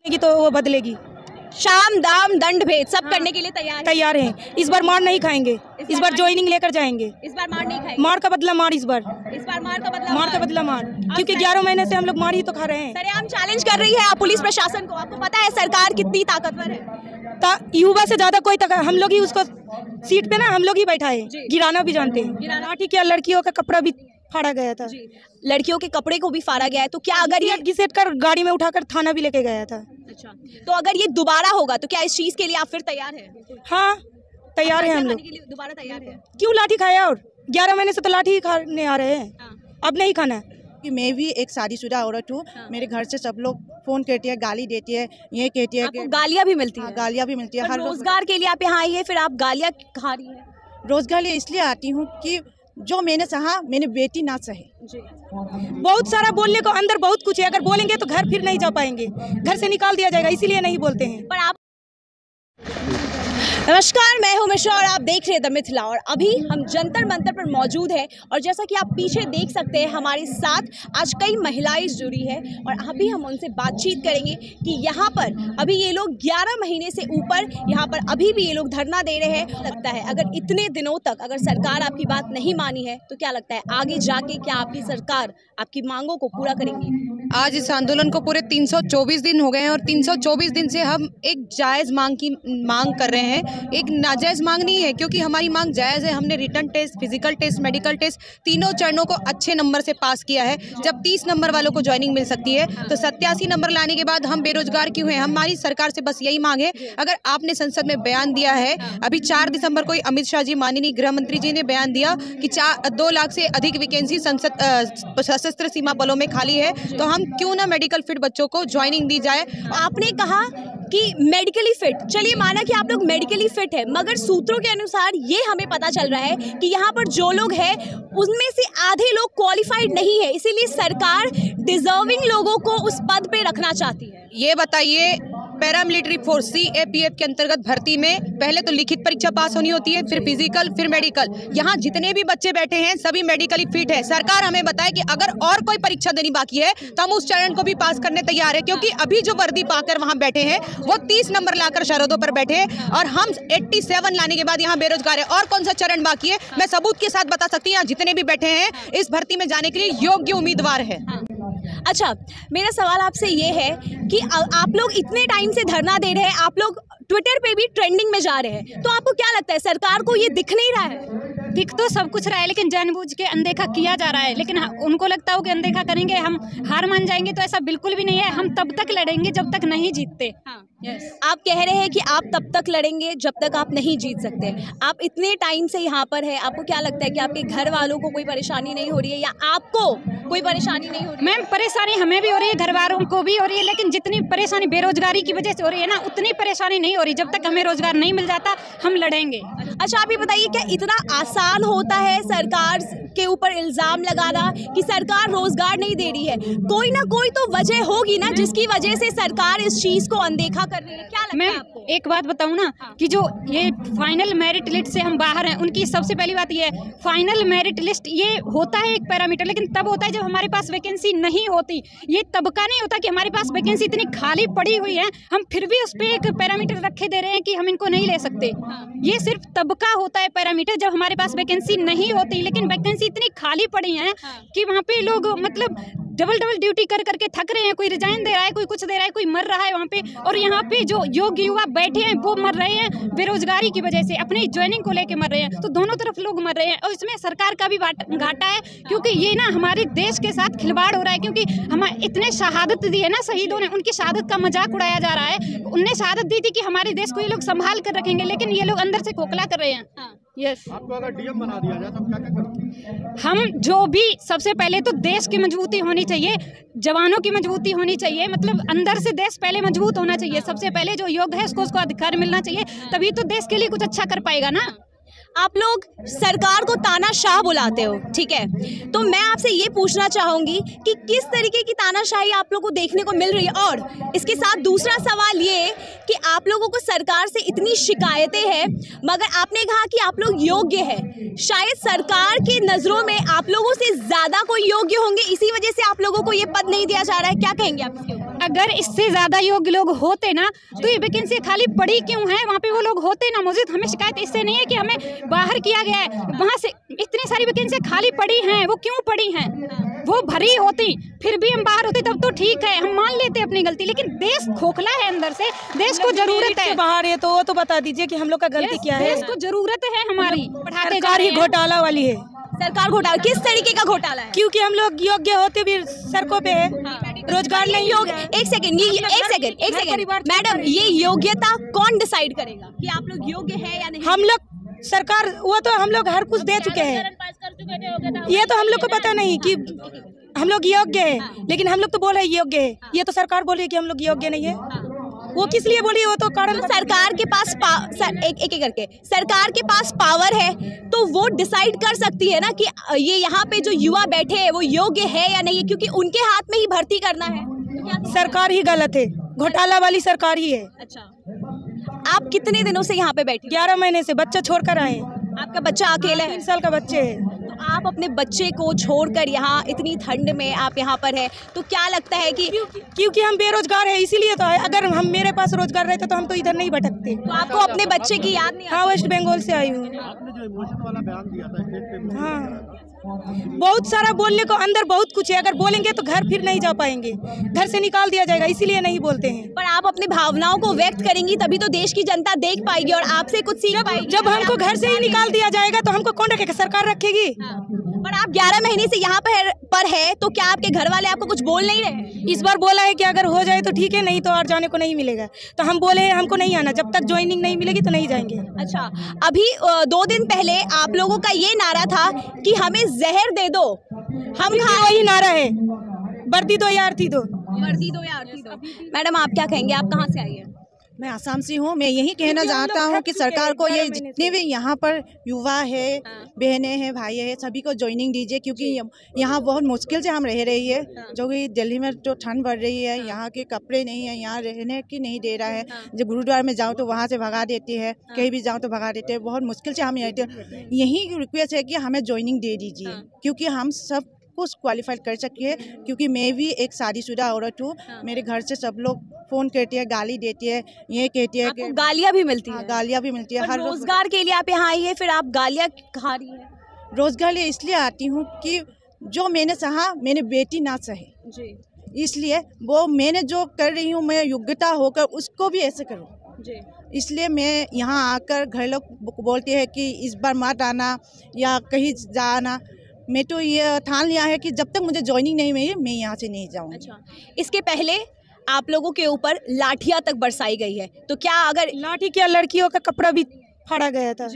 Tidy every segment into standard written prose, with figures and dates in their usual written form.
तो वो बदलेगी। शाम दाम दंड भेद सब करने के लिए तैयार हैं। इस बार मार नहीं खाएंगे, इस बार ज्वाइनिंग लेकर जाएंगे। इस बार मार नहीं खाएंगे, मार का बदला मार। इस बार मार का बदला मार, क्योंकि 11 महीने से हम लोग मार ही तो खा रहे हैं। सरेआम चैलेंज कर रही है आप पुलिस प्रशासन को। आपको पता है सरकार कितनी ताकतवर है? युवा से ज्यादा कोई हम लोग ही उसको सीट पे ना हम लोग ही बैठाए, गिराना भी जानते हैं। लाठी क्या, लड़कियों का कपड़ा भी फाड़ा गया था, लड़कियों के कपड़े को भी फाड़ा गया है। तो क्या अगर ये घिसेट कर गाड़ी में उठाकर थाना भी लेके गया था। अच्छा, तो अगर ये दोबारा होगा तो क्या इस चीज के लिए आप फिर तैयार हैं? हाँ तैयार है हम लोग। दोबारा तैयार है? क्यों लाठी खाया? और 11 महीने से तो लाठी ही खाने आ रहे हैं, अब नहीं खाना। कि मैं भी एक शादीशुदा औरत हूँ। मेरे घर से सब लोग फोन करती है, गाली देती है, ये कहती है कि गालियाँ भी मिलती है। गालियाँ भी मिलती है। हर रोजगार के लिए आप यहाँ आई है, फिर आप गालियाँ खा रही हैं। रोजगार लिए इसलिए आती हूँ कि जो मैंने सहा मेरी बेटी ना सहे। बहुत सारा बोलने को अंदर बहुत कुछ है, अगर बोलेंगे तो घर फिर नहीं जा पाएंगे, घर से निकाल दिया जाएगा, इसीलिए नहीं बोलते हैं। पर आप नमस्कार, मैं हूं मिश्रा और आप देख रहे हैं द मिथिला। और अभी हम जंतर मंतर पर मौजूद हैं और जैसा कि आप पीछे देख सकते हैं हमारे साथ आज कई महिलाएं जुड़ी है और अभी हम उनसे बातचीत करेंगे कि यहाँ पर अभी ये लोग 11 महीने से ऊपर यहाँ पर अभी भी ये लोग धरना दे रहे हैं। लगता है अगर इतने दिनों तक अगर सरकार आपकी बात नहीं मानी है तो क्या लगता है आगे जाके क्या आपकी सरकार आपकी मांगों को पूरा करेंगी? आज इस आंदोलन को पूरे 324 दिन हो गए हैं और 324 दिन से हम एक जायज़ मांग कर रहे हैं। एक नाजायज़ मांग नहीं है, क्योंकि हमारी मांग जायज़ है। हमने written test, physical test, medical test तीनों चरणों को अच्छे नंबर से पास किया है। जब 30 नंबर वालों को ज्वाइनिंग मिल सकती है तो 87 नंबर लाने के बाद हम बेरोजगार क्यों हैं? हमारी सरकार से बस यही मांग है। अगर आपने संसद में बयान दिया है, अभी 4 दिसंबर को अमित शाह जी, माननीय गृह मंत्री जी ने बयान दिया कि 2 लाख से अधिक वैकेंसी सशस्त्र सीमा बलों में खाली है, तो हम क्यों ना मेडिकल फिट बच्चों को ज्वाइनिंग दी जाए। आपने कहा कि मेडिकली फिट, चलिए माना कि आप लोग मेडिकली फिट है, मगर सूत्रों के अनुसार ये हमें पता चल रहा है कि यहाँ पर जो लोग हैं उनमें से आधे लोग क्वालिफाइड नहीं है, इसीलिए सरकार डिजर्विंग लोगों को उस पद पे रखना चाहती है। ये बताइए, पैरामिलिट्री फोर्स CAPF के अंतर्गत भर्ती में पहले तो लिखित परीक्षा पास होनी होती है, फिर फिजिकल, फिर मेडिकल। यहाँ जितने भी बच्चे बैठे हैं सभी मेडिकली फिट है। सरकार हमें बताए कि अगर और कोई परीक्षा देनी बाकी है तो हम उस चरण को भी पास करने तैयार है, क्योंकि अभी जो वर्दी पाकर वहाँ बैठे हैं वो 30 नंबर लाकर शरदों पर बैठे हैं और हम 87 लाने के बाद यहाँ बेरोजगार है। और कौन सा चरण बाकी है? मैं सबूत के साथ बता सकती हूँ, यहाँ जितने भी बैठे हैं इस भर्ती में जाने के लिए योग्य उम्मीदवार है। अच्छा, मेरा सवाल आपसे ये है कि आप लोग इतने टाइम से धरना दे रहे हैं, आप लोग ट्विटर पे भी ट्रेंडिंग में जा रहे हैं, तो आपको क्या लगता है सरकार को ये दिख नहीं रहा है? दिख तो सब कुछ रहा है, लेकिन जानबूझ के अनदेखा किया जा रहा है। लेकिन उनको लगता हो कि अनदेखा करेंगे हम हार मान जाएंगे, तो ऐसा बिल्कुल भी नहीं है। हम तब तक लड़ेंगे जब तक नहीं जीतते। आप कह रहे हैं कि आप तब तक लड़ेंगे जब तक आप नहीं जीत सकते। आप इतने टाइम से यहाँ पर है, आपको क्या लगता है कि आपके घर वालों को कोई परेशानी नहीं हो रही है या आपको कोई परेशानी नहीं हो रही है? मैम, परेशानी हमें भी हो रही है, घर वालों को भी हो रही है, लेकिन जितनी परेशानी बेरोजगारी की वजह से हो रही है ना, उतनी परेशानी नहीं हो रही। जब तक हमें रोजगार नहीं मिल जाता हम लड़ेंगे। अच्छा, आप ये बताइए, क्या इतना आसान होता है सरकार के ऊपर इल्जाम लगाना कि सरकार रोजगार नहीं दे रही है? कोई ना कोई तो वजह होगी ना जिसकी वजह से सरकार इस चीज को अनदेखा कर रही है। क्या लगता है आपको? एक बात बताऊं ना, कि जो ये फाइनल मेरिट लिस्ट से हम बाहर हैं, उनकी सबसे पहली बात ये है, फाइनल मेरिट लिस्ट ये होता है एक पैरामीटर, लेकिन तब होता है जब हमारे पास वैकेंसी नहीं होती। ये तब का नहीं होता कि हमारे पास वैकेंसी इतनी खाली पड़ी हुई है, हम फिर भी उस पर एक पैरामीटर रखे दे रहे हैं कि हम इनको नहीं ले सकते। ये सिर्फ तब का होता है पैरामीटर जब हमारे पास वैकेंसी नहीं होती, लेकिन वैकेंसी इतनी खाली पड़ी है कि वहाँ पे लोग मतलब डबल ड्यूटी कर करके थक रहे हैं। कोई रिजाइन दे रहा है, कोई कुछ दे रहा है, कोई मर रहा है वहाँ पे, और यहाँ पे जो योग्य युवा बैठे हैं वो मर रहे हैं बेरोजगारी की वजह से, अपनी ज्वाइनिंग को लेके मर रहे हैं। तो दोनों तरफ लोग मर रहे हैं और इसमें सरकार का भी घाटा है, क्योंकि ये ना हमारे देश के साथ खिलवाड़ हो रहा है। क्योंकि हम इतने शहादत दी है ना शहीदों ने, उनकी शहादत का मजाक उड़ाया जा रहा है। उनने शहादत दी थी कि हमारे देश को ये लोग संभाल कर रखेंगे, लेकिन ये लोग अंदर से खोखला कर रहे हैं। यस, आपको अगर DM बना दिया जाए तो क्या क्या करोगे? हम जो भी, सबसे पहले तो देश की मजबूती होनी चाहिए, जवानों की मजबूती होनी चाहिए, मतलब अंदर से देश पहले मजबूत होना चाहिए। सबसे पहले जो योग्य है उसको अधिकार मिलना चाहिए, तभी तो देश के लिए कुछ अच्छा कर पाएगा ना। आप लोग सरकार को तानाशाह बुलाते हो, ठीक है, तो मैं आपसे ये पूछना चाहूंगी कि किस तरीके की तानाशाही आप लोग को देखने को मिल रही है। और इसके साथ दूसरा सवाल ये कि आप लोगों को सरकार से इतनी शिकायतें हैं, मगर आपने कहा कि आप लोग योग्य हैं। शायद सरकार की नज़रों में आप लोगों से ज़्यादा कोई योग्य होंगे, इसी वजह से आप लोगों को ये पद नहीं दिया जा रहा है। क्या कहेंगे आप इसके ऊपर? अगर इससे ज़्यादा योग्य लोग होते ना तो ये वैकेंसी खाली पड़ी क्यों है? वहाँ पे वो लोग होते ना मौजूद। हमें शिकायत इससे नहीं है कि हमें बाहर किया गया है, वहाँ से इतनी सारी वैकेंसी खाली पड़ी हैं, वो क्यों पड़ी हैं? वो भरी होती फिर भी हम बाहर होते तब तो ठीक है, हम मान लेते अपनी गलती। लेकिन देश खोखला है अंदर से, देश को जरूरत है। बाहर है तो वो तो बता दीजिए कि हम लोग का गलती क्या है। देश को जरूरत है हमारी, पढ़ाते जा सरकार रहे ही हैं। घोटाला वाली है। सरकार घोटाला किस तरीके का घोटाला है? क्योंकि हम लोग योग्य होते भी सड़कों पे है, रोजगार नहीं योग है। एक सेकंड मैडम, ये योग्यता कौन डिसाइड करेगा कि आप लोग योग्य है या नहीं? हम लोग सरकार, वो तो हम लोग हर कुछ दे चुके हैं, ये तो हम लोग को पता नहीं कि हम लोग योग्य है। लेकिन हम लोग तो बोल रहे योग्य है, ये तो सरकार बोल रही है कि हम लोग योग्य नहीं है। वो किस लिए बोली? वो तो कारण सरकार के पास एक करके सरकार के पास पावर है तो वो डिसाइड कर सकती है ना कि ये यहाँ पे जो युवा बैठे हैं वो योग्य है या नहीं, क्योंकि उनके हाथ में ही भर्ती करना है। सरकार ही गलत है, घोटाला वाली सरकार ही है। अच्छा, आप कितने दिनों से यहाँ पे बैठे? 11 महीने से, बच्चा छोड़कर आए। आपका बच्चा अकेला है? 3 साल का बच्चे है। तो आप अपने बच्चे को छोड़कर यहाँ इतनी ठंड में आप यहाँ पर है, तो क्या लगता है कि क्योंकि हम बेरोजगार है इसीलिए तो है। अगर हम मेरे पास रोजगार रहते तो हम तो इधर नहीं भटकते। तो आपको अपने बच्चे की याद नहीं? हाँ, वेस्ट बंगाल से आई हूँ। आपने जो इमोशन वाला बयान दिया था स्टेट पे, हाँ, बहुत सारा बोलने को अंदर बहुत कुछ है। अगर बोलेंगे तो घर फिर नहीं जा पाएंगे, घर से निकाल दिया जाएगा, इसीलिए नहीं बोलते हैं। पर आप अपनी भावनाओं को व्यक्त करेंगी तभी तो देश की जनता देख पाएगी और आपसे कुछ सीख पाएगी। जब हमको घर से ही निकाल दिया जाएगा तो हमको कौन रखेगा? सरकार रखेगी। पर आप 11 महीने से यहाँ पर है तो क्या आपके घर वाले आपको कुछ बोल नहीं रहे? इस बार बोला है कि अगर हो जाए तो ठीक है, नहीं तो और जाने को नहीं मिलेगा। तो हम बोले हैं हमको नहीं आना, जब तक ज्वाइनिंग नहीं मिलेगी तो नहीं जाएंगे। अच्छा, अभी 2 दिन पहले आप लोगों का ये नारा था कि हमें जहर दे दो, हम खाएं। वही नारा है, वर्दी दो या आरती दो। वर्दी दो या आरती दो। मैडम, आप क्या कहेंगे? आप कहाँ से आई है? मैं आसाम से हूँ। मैं यही कहना चाहता हूँ कि सरकार को ये जितने भी यहाँ पर युवा है, बहनें हैं, भाई है, सभी को ज्वाइनिंग दीजिए, क्योंकि यहाँ बहुत मुश्किल से हम रह रही है। जो कि दिल्ली में जो ठंड बढ़ रही है, यहाँ के कपड़े नहीं है, यहाँ रहने की नहीं दे रहा है। जब गुरुद्वारा में जाओ तो वहाँ से भगा देती है, कहीं भी जाओ तो भगा देते हैं। बहुत मुश्किल से हम रहते हैं। यही रिक्वेस्ट है कि हमें ज्वाइनिंग दे दीजिए, क्योंकि हम सब कुछ क्वालिफाई कर सकिए। क्योंकि मैं भी एक शादीशुदा औरत हूँ। मेरे घर से सब लोग फ़ोन करती है, गाली देती है, ये कहती है कि गालियाँ भी मिलती है? गालियाँ भी मिलती है। हर रोजगार के लिए आप यहाँ आई है, फिर आप गालियाँ खा रही है? रोजगार लिए इसलिए आती हूँ कि जो मैंने सहा मेरी बेटी ना सहे जी, इसलिए वो मैंने जो कर रही हूँ, मैं योग्यता होकर उसको भी ऐसे करूँ जी। इसलिए मैं यहाँ आकर घर लोग बोलते हैं कि इस बार मत आना या कहीं जाना। मैं तो ये ठान लिया है कि जब तक मुझे ज्वाइनिंग नहीं मिली मैं यहाँ से नहीं जाऊँगी। अच्छा, इसके पहले आप लोगों के ऊपर लाठियाँ तक बरसाई गई है, तो क्या अगर लाठी क्या, लड़कियों का कपड़ा भी फाड़ा गया था।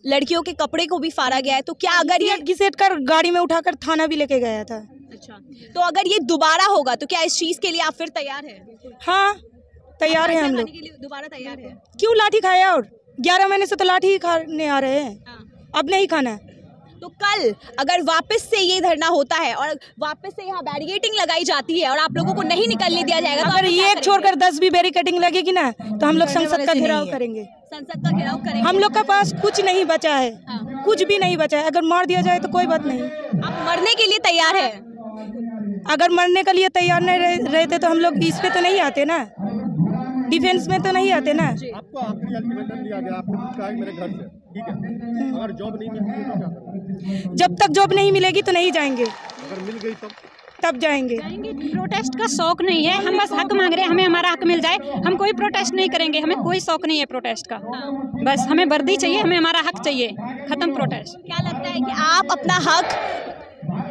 लड़कियों के कपड़े को भी फाड़ा गया है, तो क्या अगर ये घिसेट कर गाड़ी में उठाकर थाना भी लेके गया था। अच्छा, तो अगर ये दोबारा होगा तो क्या इस चीज के लिए आप फिर तैयार हैं? हाँ, तैयार है हम लोग। के लिए दोबारा तैयार है? क्यों लाठी खाया? और 11 महीने से तो लाठी ही खाने आ रहे हैं, अब नहीं खाना। तो कल अगर वापस से ये धरना होता है और वापस से यहाँ बैरिकेडिंग लगाई जाती है और आप लोगों को नहीं निकलने दिया जाएगा, तो अगर ये छोड़कर 10 भी बैरिकेडिंग लगेगी ना तो हम लोग संसद का घेराव करेंगे। संसद का घेराव करेंगे? हम लोग के पास कुछ नहीं बचा है, कुछ भी नहीं बचा है। अगर मार दिया जाए तो कोई बात नहीं। आप मरने के लिए तैयार है? अगर मरने के लिए तैयार नहीं रहते तो हम लोग इस पे तो नहीं आते ना, डिफेंस में तो नहीं आते ना। आपको आखिरी अल्टीमेटम दिया गया, आपने कहा है मेरे घर से, ठीक है, अगर जॉब नहीं मिलती है तो क्या करेंगे? जब तक जॉब नहीं मिलेगी तो नहीं जाएंगे, अगर मिल गई तब जाएंगे। प्रोटेस्ट का शौक नहीं है, हम बस हक मांग रहे हैं, हमें हमारा हक मिल जाए। हम कोई प्रोटेस्ट नहीं करेंगे, हमें कोई शौक नहीं है प्रोटेस्ट का। बस हमें वर्दी चाहिए, हमें हमारा हक चाहिए, खत्म प्रोटेस्ट। क्या लगता है कि आप अपना हक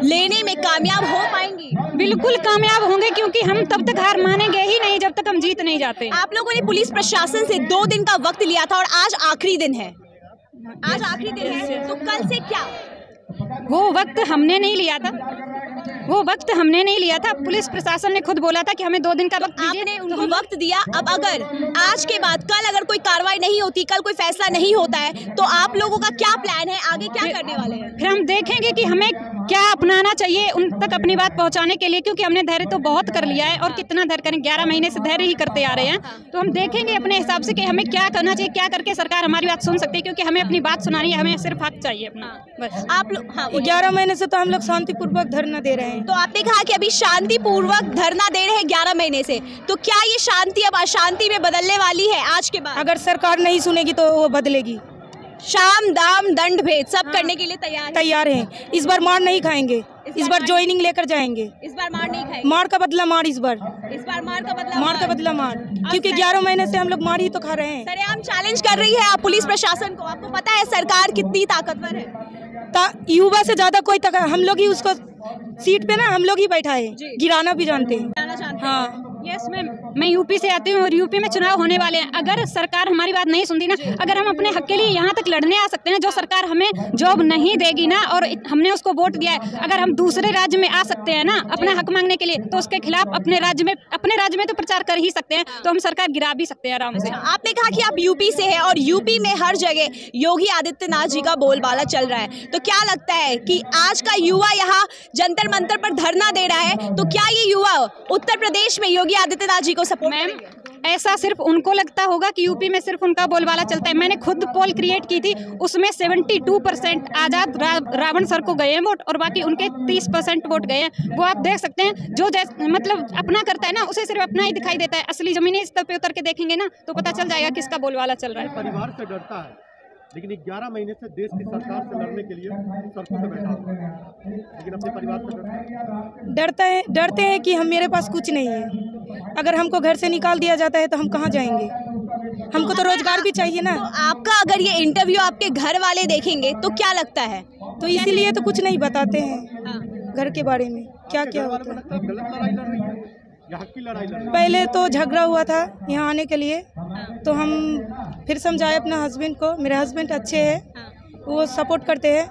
लेने में कामयाब हो पाएंगी? बिल्कुल कामयाब होंगे, क्योंकि हम तब तक हार मानेंगे ही नहीं जब तक हम जीत नहीं जाते। आप लोगों ने पुलिस प्रशासन से 2 दिन का वक्त लिया था और आज आखिरी दिन है। आज आखिरी दिन है, तो कल से क्या? वो वक्त हमने नहीं लिया था, वो वक्त हमने नहीं लिया था। पुलिस प्रशासन ने खुद बोला था कि हमें 2 दिन का वक्त दीजिए। आपने उनको वक्त दिया। अब अगर आज के बाद कल अगर कोई कार्रवाई नहीं होती, कल कोई फैसला नहीं होता है, तो आप लोगों का क्या प्लान है? आगे क्या करने वाले हैं? फिर हम देखेंगे कि हमें क्या अपनाना चाहिए उन तक अपनी बात पहुंचाने के लिए, क्योंकि हमने धैर्य तो बहुत कर लिया है और कितना धैर्य करें, 11 महीने से धैर्य ही करते आ रहे हैं। तो हम देखेंगे अपने हिसाब से कि हमें क्या करना चाहिए, क्या करके सरकार हमारी बात सुन सकती है, क्योंकि हमें अपनी बात सुनानी है, हमें सिर्फ हक चाहिए अपना बस। आप लोग 11 महीने से तो हम लोग शांतिपूर्वक धरना दे रहे हैं। तो आपने कहा कि अभी शांतिपूर्वक धरना दे रहे हैं 11 महीने से, तो क्या ये शांति अब अशांति में बदलने वाली है आज के बाद? अगर सरकार नहीं सुनेगी तो वो बदलेगी। शाम दाम दंड भेद सब करने के लिए तैयार हैं। इस बार मार नहीं खाएंगे, इस बार ज्वाइनिंग लेकर जाएंगे। इस बार मार नहीं खाएंगे, मार का बदला मार, इस बार मार का बदला मार, क्योंकि 11 महीने से हम लोग मार ही तो खा रहे हैं। सरेआम चैलेंज कर रही है आप पुलिस प्रशासन को। आपको पता है सरकार कितनी ताकतवर है? युवा से ज्यादा कोई हम लोग ही उसको सीट पे ना हम लोग ही बैठाए, गिराना भी जानते हैं। हाँ यस मैम, मैं यूपी से आती हूँ और यूपी में चुनाव होने वाले हैं। अगर सरकार हमारी बात नहीं सुनती ना, अगर हम अपने हक के लिए यहाँ तक लड़ने आ सकते हैं, जो सरकार हमें जॉब नहीं देगी ना और हमने उसको वोट दिया है, अगर हम दूसरे राज्य में आ सकते हैं ना अपना हक मांगने के लिए, तो उसके खिलाफ अपने राज्य में तो प्रचार कर ही सकते हैं, तो हम सरकार गिरा भी सकते हैं आराम से। आपने कहा कि आप यूपी से हैं और यूपी में हर जगह योगी आदित्यनाथ जी का बोलबाला चल रहा है, तो क्या लगता है कि आज का युवा यहाँ जंतर मंतर पर धरना दे रहा है, तो क्या ये युवा उत्तर प्रदेश में योगी आदित्यनाथ जी को सपोर्ट करेंगे? ऐसा सिर्फ उनको लगता होगा कि यूपी में सिर्फ उनका बोलबाला चलता है। मैंने खुद पोल क्रिएट की थी, उसमें 72% आजाद रावण सर को गए हैं वोट और बाकी उनके 30% वोट गए हैं। वो आप देख सकते हैं, जो मतलब अपना करता है ना उसे सिर्फ अपना ही दिखाई देता है। असली जमीनी स्तर पे उतर के देखेंगे ना तो पता चल जाएगा किसका बोलबाला चल रहा है। परिवार से डरता है, लेकिन 11 महीने से देश की सरकार से लड़ने के लिए सड़कों पर बैठा हुआ है, लेकिन अपने परिवार से डरते हैं कि मेरे पास कुछ नहीं है। अगर हमको घर से निकाल दिया जाता है तो हम कहाँ जाएंगे? हमको तो रोजगार भी चाहिए ना। तो आपका अगर ये इंटरव्यू आपके घर वाले देखेंगे तो क्या लगता है? तो इसीलिए तो कुछ नहीं बताते हैं घर के बारे में, क्या क्या होता है। गलत लड़ाई लड़ रही है या हक की लड़ाई लड़ रही है? पहले तो झगड़ा हुआ था यहाँ आने के लिए, तो हम फिर समझाए अपना हस्बैंड को। मेरे हस्बैंड अच्छे हैं, वो सपोर्ट करते हैं।